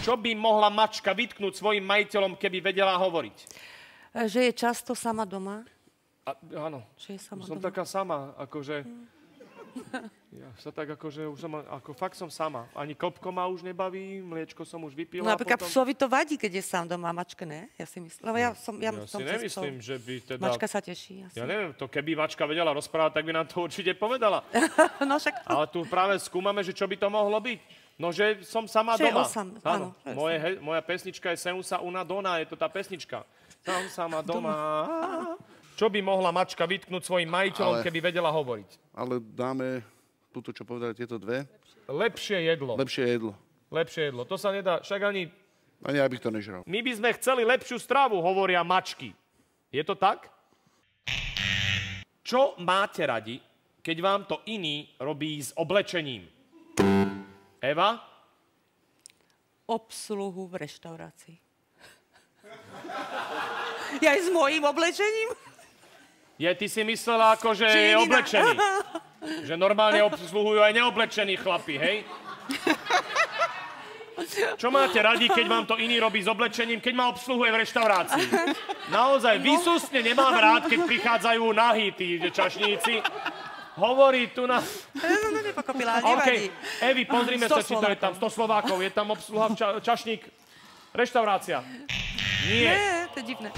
Čo by mohla mačka vytknúť svojim majiteľom, keby vedela hovoriť? Že je často sama doma. Áno. Že je sama som doma. taká sama, akože... Ja sa tak akože už som, ako fakt som sama. Ani klopko ma už nebaví, mliečko som už vypila. No napríklad psovi to vadí, keď je sám doma, mačke ne? Ja si myslím. Ja si nemyslím, že by teda... Mačka sa teší. Asi. Ja neviem, to keby mačka vedela rozprávať, tak by nám to určite povedala. No však... Ale tu práve skúmame, že čo by to mohlo byť. No, že som sama doma. Áno. Moja pesnička je Sem sa una dona, je to tá pesnička. Som sama doma. Čo by mohla mačka vytknúť svojim majiteľom, keby vedela hovoriť? Ale dáme túto, čo povedali tieto dve. Lepšie jedlo. Lepšie jedlo. Lepšie jedlo. To sa nedá, však ani... Ani ja bych to nežral. My by sme chceli lepšiu stravu, hovoria mačky. Je to tak? Čo máte radi, keď vám to iný robí s oblečením? Eva? Obsluhu v reštaurácii. Ja aj s mojím oblečením? Ty si myslela ako, že je oblečený. Že normálne obsluhujú aj neoblečení chlapi, hej? Čo máte radi, keď vám to iný robí s oblečením, keď ma obsluhuje v reštaurácii? Naozaj, výsustne nemám rád, keď prichádzajú nahý tí čašníci. Hovorí tu na... No, nepokopila, nevadí. Evi, pozrime sa, či to je tam 100 Slovákov. Je tam obsluha čašník. Reštaurácia. Nie. To je divné.